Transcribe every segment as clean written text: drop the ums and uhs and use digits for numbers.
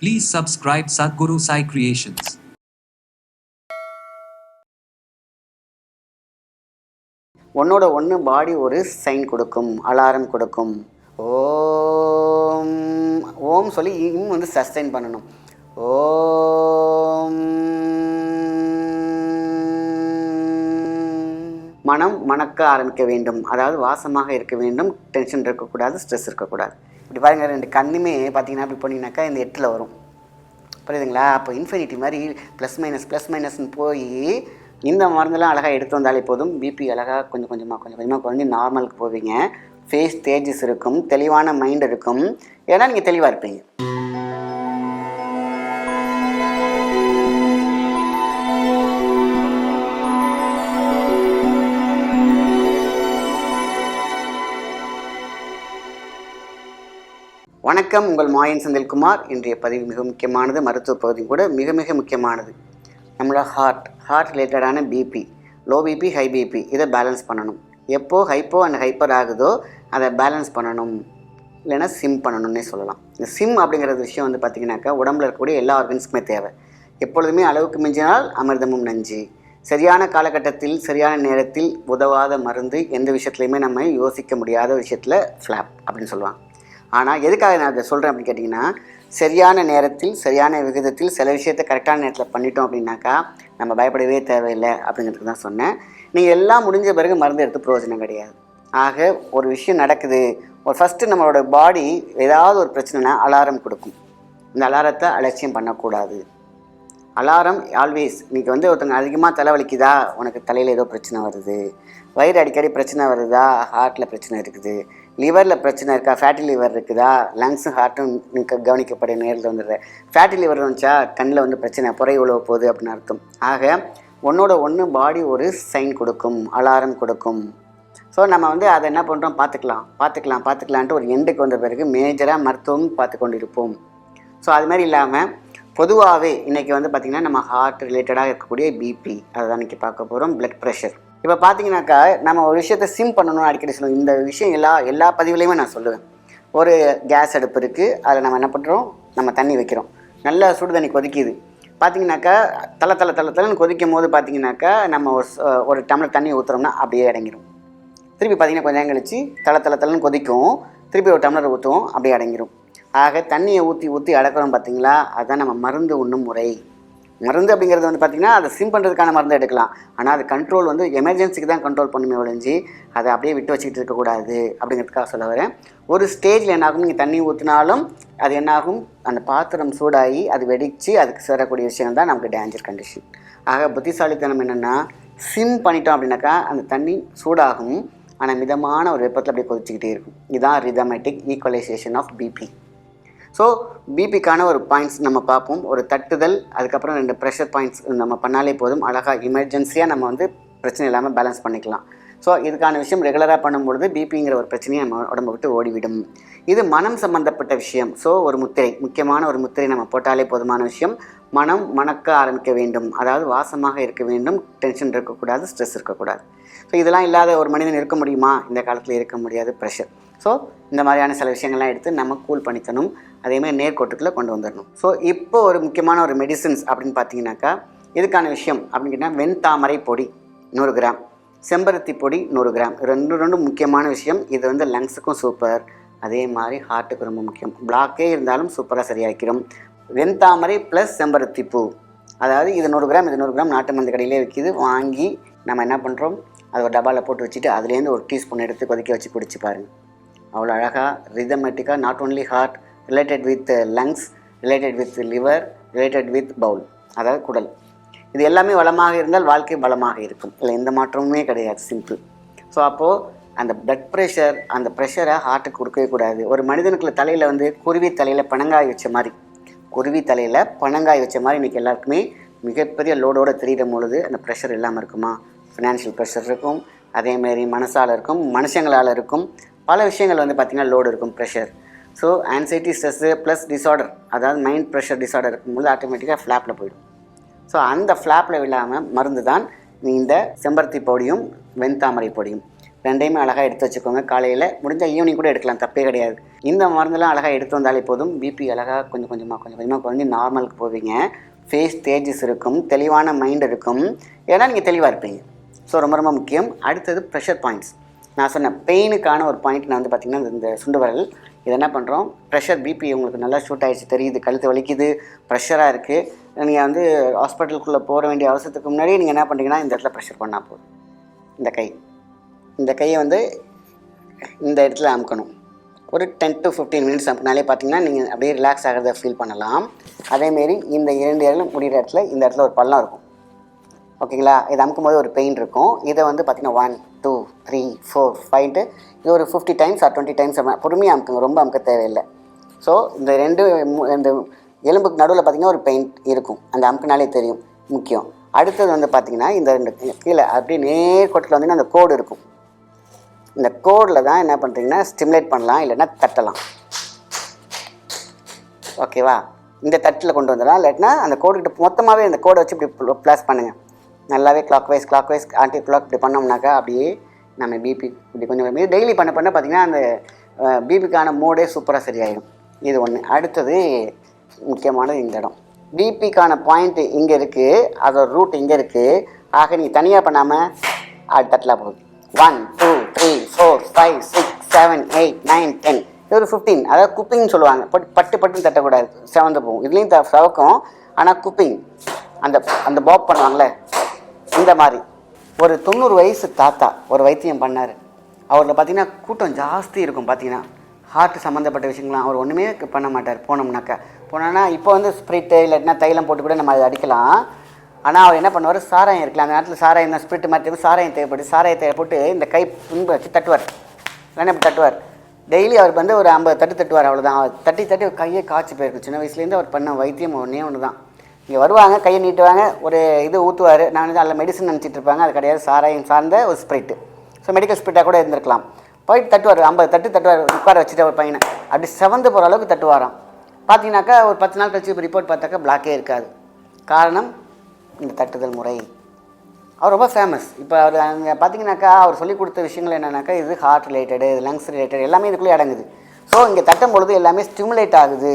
Please subscribe Sadhguru Sai Creations. ஒன்னோட ஒன்று பாடி ஒரு சைன் கொடுக்கும், அலாரம் கொடுக்கும். ஓம் ஓம் சொல்லி இம் வந்து சஸ்டைன் பண்ணணும். ஓம் மனம் மணக்க ஆரம்பிக்க வேண்டும், அதாவது வாசமாக இருக்க வேண்டும், டென்ஷன் இருக்கக்கூடாது, ஸ்ட்ரெஸ் இருக்கக்கூடாது. இப்படி பாருங்கள், ரெண்டு கண்ணுமே பார்த்தீங்கன்னா இப்படி போனீங்கன்னாக்கா இந்த 8 வரும், புரியுதுங்களா? அப்போ இன்ஃபினிட்டி மாதிரி ப்ளஸ் மைனஸ்ன்னு போய் இந்த மருந்தெல்லாம் அழகாக எடுத்து வந்தாலே போதும். பிபி அழகாக கொஞ்சம் கொஞ்சமாக குறைஞ்சி நார்மலுக்கு போவீங்க. ஃபேஸ் தேஜஸ் இருக்கும், தெளிவான மைண்ட் இருக்கும், ஏன்னா நீங்கள் தெளிவாக இருப்பீங்க. வணக்கம், உங்கள் மாயன் செந்தில்குமார். இன்றைய பதிவு மிக முக்கியமானது, மருத்துவ பகுதி கூட மிக மிக முக்கியமானது. நம்மளோட ஹார்ட் ரிலேட்டடான BP, low BP, high BP, இதை பேலன்ஸ் பண்ணணும். எப்போ ஹைப்போ அண்ட் ஹைப்பர் ஆகுதோ அதை பேலன்ஸ் பண்ணணும், இல்லைன்னா சிம் பண்ணணும்னே சொல்லலாம். இந்த சிம் அப்படிங்கிற விஷயம் வந்து பார்த்திங்கனாக்கா உடம்புல இருக்கக்கூடிய எல்லா ஆர்கன்ஸுக்குமே தேவை. எப்பொழுதுமே அளவுக்கு மிஞ்சினால் அமிர்தமும் நஞ்சு. சரியான காலகட்டத்தில் சரியான நேரத்தில் உதவாத மருந்து எந்த விஷயத்துலையுமே நம்ம யோசிக்க முடியாத விஷயத்தில் ஃப்ளாப் அப்படின்னு சொல்லுவாங்க. ஆனால் எதுக்காக நான் அதை சொல்கிறேன் அப்படின்னு கேட்டிங்கன்னா, சரியான நேரத்தில் சரியான விகிதத்தில் சில விஷயத்தை கரெக்டான நேரத்தில் பண்ணிட்டோம் அப்படின்னாக்கா நம்ம பயப்படவே தேவையில்லை அப்படிங்கிறதுக்கு தான் சொன்னேன். நீங்கள் எல்லாம் முடிஞ்ச பிறகு மருந்து எடுத்து பிரயோஜனம் கிடையாது. ஆக ஒரு விஷயம் நடக்குது, ஒரு ஃபஸ்ட்டு நம்மளோட பாடி ஏதாவது ஒரு பிரச்சனைனா அலாரம் கொடுக்கும். இந்த அலாரத்தை அலட்சியம் பண்ணக்கூடாது. அலாரம் ஆல்வேஸ், இன்றைக்கி வந்து ஒருத்தங்க அதிகமாக தலைவலிக்குதா, உனக்கு தலையில் ஏதோ பிரச்சனை வருது, வயிறு அடிக்கடி பிரச்சனை வருதா, ஹார்ட்டில் பிரச்சனை இருக்குது, லிவரில் பிரச்சனை இருக்கா, ஃபேட்டி லிவர் இருக்குதா, லங்ஸும் ஹார்ட்டும் கவனிக்கப்பட நேரில் வந்துடுற. ஃபேட்டி லிவர் வந்துச்சா கண்ணில் வந்து பிரச்சனை, புறை உழவ போகுது அப்படின்னு அர்த்தம். ஆக ஒன்னோட ஒன்று பாடி ஒரு சைன் கொடுக்கும், அலாரம் கொடுக்கும். ஸோ நம்ம வந்து அதை என்ன பண்ணுறோம், பார்த்துக்கலான்ட்டு ஒரு எண்டுக்கு வந்த பிறகு மேஜராக மருத்துவம் பார்த்து கொண்டு இருப்போம். ஸோ அது மாதிரி இல்லாமல் பொதுவாகவே இன்றைக்கி வந்து பார்த்திங்கன்னா நம்ம ஹார்ட் ரிலேட்டடாக இருக்கக்கூடிய பிபி அதை தான் இன்றைக்கி பார்க்க போகிறோம். Blood pressure. இப்போ பார்த்தீங்கன்னாக்கா நம்ம ஒரு விஷயத்தை சிம் பண்ணணும்னு அடிக்கடி சொல்லுவோம். இந்த விஷயம் எல்லா பதிவுலையுமே நான் சொல்லுவேன். ஒரு கேஸ் அடுப்பு இருக்குது, அதில் நம்ம என்ன பண்ணுறோம், நம்ம தண்ணி வைக்கிறோம், நல்லா சுடு தண்ணி கொதிக்குது. பார்த்திங்கனாக்கா தலை கொதிக்கும் போது பார்த்திங்கனாக்கா நம்ம ஒரு டம்ளர் தண்ணி ஊற்றுறோம்னா அப்படியே அடங்கிடும். திருப்பி பார்த்திங்கன்னா கொஞ்சம் நேரம் கழிச்சு தலைன்னு கொதிக்கும், திருப்பி ஒரு டம்ளர் ஊற்றுவோம், அப்படியே அடங்கிடும். ஆக தண்ணியை ஊற்றி அடக்கிறோம் பார்த்திங்களா, அதுதான் நம்ம மருந்து உண்ணும் முறை. மருந்து அப்படிங்கிறது வந்து பார்த்திங்கன்னா அதை சிம் பண்ணுறதுக்கான மருந்து எடுக்கலாம், ஆனால் அது கண்ட்ரோல் வந்து எமர்ஜென்சிக்கு தான் கண்ட்ரோல் பண்ணுமே ஒழிஞ்சு அதை அப்படியே விட்டு வச்சுக்கிட்டு இருக்கக்கூடாது அப்படிங்கிறதுக்காக சொல்ல வரேன். ஒரு ஸ்டேஜில் என்னாகும், நீங்கள் தண்ணி ஊற்றினாலும் அது என்னாகும், அந்த பாத்திரம் சூடாகி அது வெடித்து அதுக்கு சேரக்கூடிய விஷயம் தான் நமக்கு டேஞ்சர் கண்டிஷன். ஆக புத்திசாலித்தனம் என்னென்னா, சிம் பண்ணிட்டோம் அப்படின்னாக்கா அந்த தண்ணி சூடாகும், ஆனால் மிதமான ஒரு வெப்பத்தில் அப்படியே கொதிச்சுக்கிட்டே இருக்கும். இதுதான் ரிதமேட்டிக் ஈக்குவலைசேஷன் ஆஃப் பிபி. ஸோ பிபிக்கான ஒரு பாயிண்ட்ஸ் நம்ம பார்ப்போம். ஒரு தட்டுதல், அதுக்கப்புறம் 2 ப்ரெஷர் பாயிண்ட்ஸ் நம்ம பண்ணாலே போதும். அழகாக எமர்ஜென்சியாக நம்ம வந்து பிரச்சனை இல்லாமல் பேலன்ஸ் பண்ணிக்கலாம். ஸோ இதுக்கான விஷயம் ரெகுலராக பண்ணும்பொழுது பிபிங்கிற ஒரு பிரச்சனையை நம்ம உடம்பை விட்டு ஓடிவிடும். இது மனம் சம்மந்தப்பட்ட விஷயம். ஸோ ஒரு முத்திரை, முக்கியமான ஒரு முத்திரை நம்ம போட்டாலே போதுமான விஷயம். மனம் மணக்க ஆரம்பிக்க வேண்டும், அதாவது வாசமாக இருக்க வேண்டும், டென்ஷன் இருக்கக்கூடாது, ஸ்ட்ரெஸ் இருக்கக்கூடாது. ஸோ இதெல்லாம் இல்லாத ஒரு மனிதன் இருக்க முடியுமா? இந்த காலத்தில் இருக்க முடியாது. ப்ரெஷர். ஸோ இந்த மாதிரியான சில விஷயங்கள்லாம் எடுத்து நம்ம கூல் பண்ணிக்கணும், அதேமாதிரி நேர்கோட்டுக்குள்ளே கொண்டு வந்துடணும். ஸோ இப்போ ஒரு முக்கியமான ஒரு மெடிசின்ஸ் அப்படின்னு பார்த்தீங்கன்னாக்கா இதுக்கான விஷயம் அப்படின்னு கேட்டால் வெண்தாமரை பொடி 100 கிராம், செம்பருத்தி பொடி 100 கிராம். ரெண்டும் முக்கியமான விஷயம். இது வந்து லங்ஸுக்கும் சூப்பர், அதே மாதிரி ஹார்ட்டுக்கு ரொம்ப முக்கியம். பிளாக்கே இருந்தாலும் சூப்பராக சரியாக்கிறோம். வெண்தாமரை ப்ளஸ் செம்பருத்தி பூ, அதாவது இது 100 கிராம், இது 100 கிராம் நாட்டு மருந்து கடையிலே விற்கிது. வாங்கி நம்ம என்ன பண்ணுறோம், அது ஒரு டப்பாவில் போட்டு வச்சுட்டு அதுலேருந்து ஒரு டீஸ்பூன் எடுத்து கொதிக்க வச்சு குடிச்சு பாருங்கள். அவ்வளோ அழகாக ரிதமேட்டிக்காக, not only heart, related with lungs, related with liver, related with bowel, அதாவது குடல். இது எல்லாமே வளமாக இருந்தால் வாழ்க்கை பலமாக இருக்கும். இல்லை எந்த மாற்றமுமே கிடையாது, சிம்பிள். ஸோ அப்போது அந்த பிளட் ப்ரெஷர், அந்த ப்ரெஷரை ஹார்ட்டுக்கு கொடுக்கவே கூடாது. ஒரு மனிதனுக்குள்ள தலையில் வந்து குருவி தலையில் பனங்காய் வச்ச மாதிரி, இன்றைக்கி எல்லாருக்குமே மிகப்பெரிய லோடோடு தெரிகிற பொழுது அந்த ப்ரெஷர் இல்லாமல் இருக்குமா? ஃபினான்ஷியல் ப்ரெஷர் இருக்கும், அதேமாரி மனசால் இருக்கும், மனுஷங்களால் இருக்கும், பல விஷயங்கள் வந்து பார்த்திங்கன்னா லோடு இருக்கும், pressure. So anxiety, stress plus disorder, அதாவது மைண்ட் ப்ரெஷர் டிஸார்டர் இருக்கும்போது ஆட்டோமேட்டிக்காக ஃப்ளாப்பில் போயிடும். ஸோ அந்த ஃப்ளாப்பில் விழாமல் மருந்து தான் இந்த செம்பருத்தி பொடியும் வெண்தாமரை பொடியும். ரெண்டையுமே அழகாக எடுத்து வச்சுக்கோங்க. காலையில் முடிஞ்சால் ஈவினிங் கூட எடுக்கலாம், தப்பே கிடையாது. இந்த மருந்தெல்லாம் அழகாக எடுத்து வந்தாலே போதும், பிபி அழகாக கொஞ்சம் கொஞ்சமாக குறைஞ்சி நார்மலுக்கு போவீங்க. ஃபேஸ் தேஜஸ் இருக்கும், தெளிவான மைண்ட் இருக்கும், ஏன்னா நீங்கள் தெளிவாக இருப்பீங்க. ஸோ ரொம்ப ரொம்ப முக்கியம். அடுத்தது ப்ரெஷர் பாயிண்ட்ஸ். நான் சொன்னேன் பெயினுக்கான ஒரு பாயிண்ட் நான் வந்து பார்த்திங்கன்னா இந்த சுண்டு வரல் இது என்ன பண்ணுறோம், ப்ரெஷர் பிபி உங்களுக்கு நல்லா ஷூட் ஆகிடுச்சு தெரியுது, கழுத்து வலிக்குது, ப்ரெஷராக இருக்குது, நீங்கள் வந்து ஹாஸ்பிட்டலுக்குள்ளே போக வேண்டிய அவசரத்துக்கு முன்னாடி நீங்கள் என்ன பண்ணுறீங்கன்னா இந்த இடத்துல ப்ரெஷர் பண்ணால் போதும். இந்த கையை வந்து இந்த இடத்துல அமுக்கணும். ஒரு 10 to 15 மினிட்ஸ் அமுக்கினாலே பார்த்தீங்கன்னா நீங்கள் அப்படியே ரிலாக்ஸ் ஆகிறத ஃபீல் பண்ணலாம். அதேமாரி இந்த 2 இடத்துல முடிகிற இடத்துல இந்த இடத்துல ஒரு பள்ளம் இருக்கும், ஓகேங்களா? இதை அமுக்கும் போது ஒரு பெயின் இருக்கும். இதை வந்து பார்த்திங்கன்னா 1 2 3 4 5 இது ஒரு 50 டைம்ஸ் ஆர் 20 டைம்ஸ் பொறுமையாக அமுக்குங்க, ரொம்ப அமுக்க தேவையில்லை. ஸோ இந்த இந்த எலும்புக்கு நடுவில் பார்த்திங்கன்னா ஒரு பெயின் இருக்கும், அந்த அமுக்குனாலே தெரியும், முக்கியம். அடுத்தது வந்து பார்த்திங்கன்னா இந்த கீழே அப்படியே நேர்கோட்டில் வந்தீங்கன்னா அந்த கோடு இருக்கும். இந்த கோடில் தான் என்ன பண்ணுறீங்கன்னா ஸ்டிமுலேட் பண்ணலாம், இல்லைன்னா தட்டலாம், ஓகேவா? இந்த தட்டில் கொண்டு வந்துடலாம், இல்லாட்டினா அந்த கோடுக்கிட்ட மொத்தமாகவே இந்த கோடை வச்சு இப்படி ப்ளஸ் பண்ணுங்கள். நல்லாவே கிளாக் வைஸ் ஆன்டி கிளாக் இப்படி பண்ணோம்னாக்கா அப்படியே நம்ம பிபி இப்படி கொஞ்சம் டெய்லி பண்ண பார்த்திங்கன்னா அந்த பிபிக்கான மோடே சூப்பராக சரியாயிடும். இது ஒன்று. அடுத்தது முக்கியமானது இந்த இடம், பிபிக்கான பாயிண்ட்டு இங்கே இருக்குது, அதோட ரூட் இங்கே இருக்குது. ஆக நீங்கள் தனியாக பண்ணாமல் அது தட்டலாம் போகுது. 1 2 3 4 5 6 7 8 9 10 இது ஒரு 15. அதாவது குப்பிங்னு சொல்லுவாங்க. பட்டுன்னு தட்டக்கூடாது, செவந்து போகும். இதுலேயும் சவக்கும், ஆனால் குப்பிங் அந்த பாப் பண்ணுவாங்களே இந்த மாதிரி. ஒரு 90 வயசு தாத்தா ஒரு வைத்தியம் பண்ணார். அவரில் பார்த்திங்கன்னா கூட்டம் ஜாஸ்தி இருக்கும். பார்த்திங்கன்னா ஹார்ட் சம்மந்தப்பட்ட விஷயங்கள்லாம் அவர் ஒன்றுமே பண்ண மாட்டார். போனோன்னா இப்போ வந்து ஸ்ப்ரிட்டு இல்லாட்டினா தைலம் போட்டு கூட நம்ம அதை அடிக்கலாம். ஆனால் அவர் என்ன பண்ணுவார், சாராயம் இருக்கலாம், அந்த நேரத்தில் சாராயம் தான் ஸ்ப்ரிட்டு மாதிரி சாராயம் தேவைப்படுது. சாராயத்தை போட்டு இந்த கை பின்பு வச்சு தட்டுவார், இல்லைன்னா இப்படி தட்டுவார். டெய்லி அவர் வந்து ஒரு 50 தட்டு தட்டுவார், அவ்வளோதான். அவர் தட்டி கையை காய்ச்சி போயிருக்கும். சின்ன வயசுலேருந்து அவர் பண்ண வைத்தியம் ஒன்று தான். இங்கே வருவாங்க, கையை நீட்டுவாங்க, ஒரு இது ஊற்றுவார். நான் வந்து அதில் மெடிசன் நினச்சிட்டு இருப்பாங்க, அது கிடையாது, சாராயம் சார்ந்த ஒரு ஸ்ப்ரிட்டு. ஸோ மெடிக்கல் ஸ்ப்ரிட்டாக கூட இருந்திருக்கலாம். போயிட்டு தட்டுவார், 50 தட்டு தட்டுவார், உட்கார வச்சுட்டு ஒரு பையனை அப்படி செவந்து போகிற அளவுக்கு தட்டுவாராம். பார்த்தீங்கன்னாக்கா ஒரு 10 நாள் கழிச்சு இப்போ ரிப்போர்ட் பார்த்தாக்கா பிளாக்கே இருக்காது. காரணம் இந்த தட்டுதல் முறை. அவர் ரொம்ப ஃபேமஸ். இப்போ அவர் அங்கே பார்த்தீங்கன்னாக்கா அவர் சொல்லிக் கொடுத்த விஷயங்கள் என்னென்னாக்கா இது ஹார்ட் ரிலேட்டடு, லங்ஸ் ரிலேட்டட் எல்லாமே இதுக்குள்ளே அடங்குது. ஸோ இங்கே தட்டும் பொழுது எல்லாமே ஸ்டிமுலேட் ஆகுது,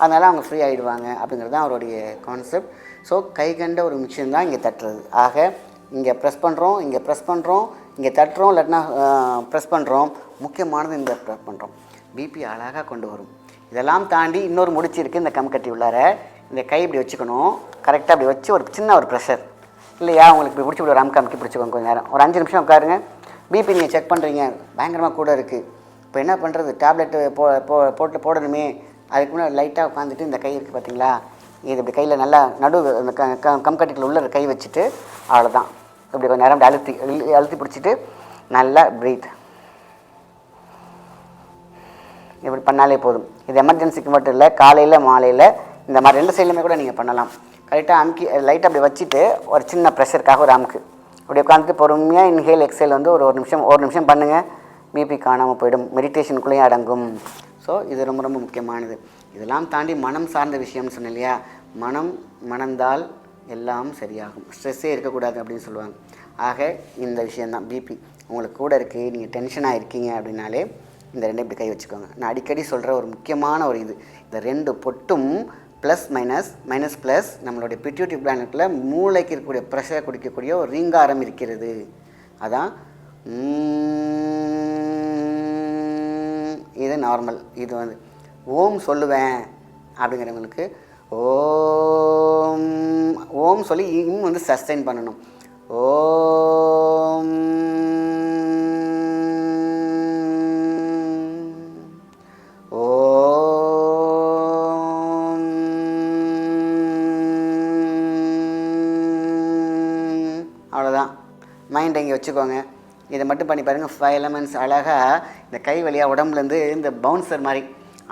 அதனால் அவங்க ஃப்ரீ ஆகிடுவாங்க அப்படிங்கிறது தான் அவருடைய கான்செப்ட். ஸோ கை கண்ட ஒரு விஷயம் தான் இங்கே தட்டுறது. ஆக இங்கே ப்ரெஸ் பண்ணுறோம், இங்கே தட்டுறோம், இல்லாட்டினா ப்ரெஸ் பண்ணுறோம். முக்கியமானது இந்த ப்ரெஸ் பண்ணுறோம், பிபி அழகாக கொண்டு வரும். இதெல்லாம் தாண்டி இன்னொரு முடிச்சு இருக்குது இந்த கம்கட்டி உள்ளார. இந்த கை இப்படி வச்சுக்கணும், கரெக்டாக அப்படி வச்சு ஒரு சின்ன ஒரு ப்ரெஷர் இல்லையா, உங்களுக்கு இப்படி பிடிச்சி ஒரு அமுக்கி பிடிச்சிக்கோங்க. கொஞ்சம் நேரம் ஒரு 5 நிமிஷம் உட்காருங்க. பிபி நீங்கள் செக் பண்ணுறீங்க, பயங்கரமாக கூட இருக்குது. இப்போ என்ன பண்ணுறது, டேப்லெட்டு போட்டு போடணுமே, அதுக்கு முன்னாடி லைட்டாக உட்காந்துட்டு இந்த கை இருக்குது பார்த்தீங்களா, இது இப்படி கையில் நல்லா இந்த கம்கட்டிக்குள்ள உள்ள கை வச்சுட்டு அவ்வளோதான். இப்படி கொஞ்சம் நேரம் அழுத்தி பிடிச்சிட்டு நல்லா ப்ரீத் இப்படி பண்ணாலே போதும். இது எமர்ஜென்சிக்கு மட்டும் இல்லை, காலையில் மாலையில் இந்த மாதிரி 2 சைட்லையுமே கூட நீங்கள் பண்ணலாம். கரெக்டாக அமுக்கி லைட்டாக அப்படி வச்சுட்டு ஒரு சின்ன ப்ரெஷருக்காக ஒரு அமுக்கு அப்படி உட்காந்துட்டு பொறுமையாக இன்ஹேல் எக்ஸேல் வந்து ஒரு நிமிஷம் பண்ணுங்கள். பிபி காணாமல் போயிடும், மெடிடேஷனுக்குள்ளேயும் அடங்கும். ஸோ இது ரொம்ப ரொம்ப முக்கியமானது. இதெல்லாம் தாண்டி மனம் சார்ந்த விஷயம்னு சொன்னேன் இல்லையா, மணந்தால் எல்லாம் சரியாகும், ஸ்ட்ரெஸ்ஸே இருக்கக்கூடாது அப்படின்னு சொல்லுவாங்க. ஆக இந்த விஷயந்தான் பிபி உங்களுக்கு கூட இருக்குது, நீங்கள் டென்ஷனாக இருக்கீங்க அப்படின்னாலே இந்த 2 இப்படி கை வச்சுக்கோங்க. நான் அடிக்கடி சொல்கிற ஒரு முக்கியமான ஒரு இது, இந்த 2 பொட்டும் ப்ளஸ் மைனஸ் ப்ளஸ் நம்மளுடைய பிட்யூட்டரி கிளாண்டுக்குள்ள மூளைக்கு இருக்கக்கூடிய ப்ரெஷரை குடிக்கக்கூடிய ஒரு ரீங்காரம் இருக்கிறது. அதான் இது நார்மல். இது வந்து ஓம் சொல்லுவேன் அப்படிங்கிறவங்களுக்கு ஓம் சொல்லி வந்து சஸ்டைன் பண்ணணும். ஓம் அவ்வளோதான். மைண்ட் இங்கே வச்சுக்கோங்க. இதை மட்டும் பண்ணி பாருங்கள். 5 எலமெண்ட்ஸ் அழகாக இந்த கை வழியாக உடம்புலேருந்து இந்த பவுன்சர் மாதிரி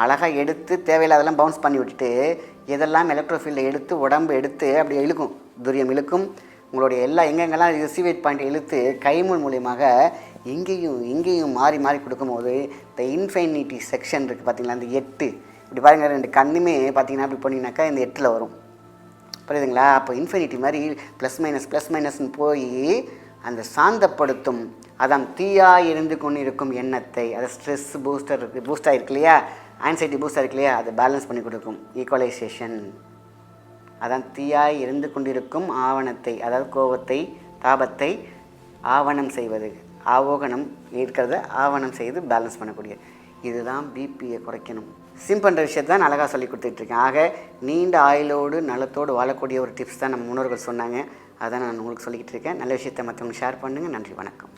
அழகாக எடுத்து தேவையில்லாதெல்லாம் பவுன்ஸ் பண்ணி விட்டுட்டு இதெல்லாம் எலக்ட்ரோஃபீல்டை எடுத்து உடம்பு எடுத்து அப்படி இழுக்கும், துரியம் இழுக்கும். உங்களுடைய எங்கெங்கெல்லாம் ரிசீவேட் பாயிண்ட் இழுத்து கைமுள் மூலியமாக இங்கேயும் மாறி கொடுக்கும்போது இந்த இன்ஃபைனிட்டி செக்ஷன் இருக்குது பார்த்தீங்களா, அந்த 8 இப்படி பாருங்கள். 2 கண்ணுமே பார்த்தீங்கன்னா இப்படி போனீங்கன்னாக்கா இந்த 8ல் வரும், புரியுதுங்களா? அப்போ இன்ஃபினிட்டி மாதிரி ப்ளஸ் மைனஸ்ன்னு போய் அந்த சாந்தப்படுத்தும் அதான் தீயாய் இருந்து கொண்டு இருக்கும் எண்ணத்தை, அது ஸ்ட்ரெஸ் பூஸ்டாக இருக்கு இல்லையா, ஆன்சைட்டி பூஸ்டாக இருக்கு இல்லையா, அதை பேலன்ஸ் பண்ணி கொடுக்கும். ஈக்குவலைசேஷன். அதான் தீயாய் இருந்து கொண்டிருக்கும் ஆவணத்தை, அதாவது கோபத்தை தாபத்தை ஆவணம் செய்வது, ஆவோகனம் இருக்கிறத ஆவணம் செய்து பேலன்ஸ் பண்ணக்கூடிய, இதுதான் பிபியை குறைக்கணும். சிம்பிள் விஷயத்தை தான் அழகாக சொல்லி கொடுத்துட்ருக்கேன். ஆக நீண்ட ஆயுளோடு நலத்தோடு வாழக்கூடிய ஒரு டிப்ஸ் தான் நம்ம முன்னோர்கள் சொன்னாங்க. அதான் நான் உங்களுக்கு சொல்லிக்கிட்டு இருக்கேன். நல்ல விஷயத்தை மற்றவங்க ஷேர் பண்ணுங்கள். நன்றி, வணக்கம்.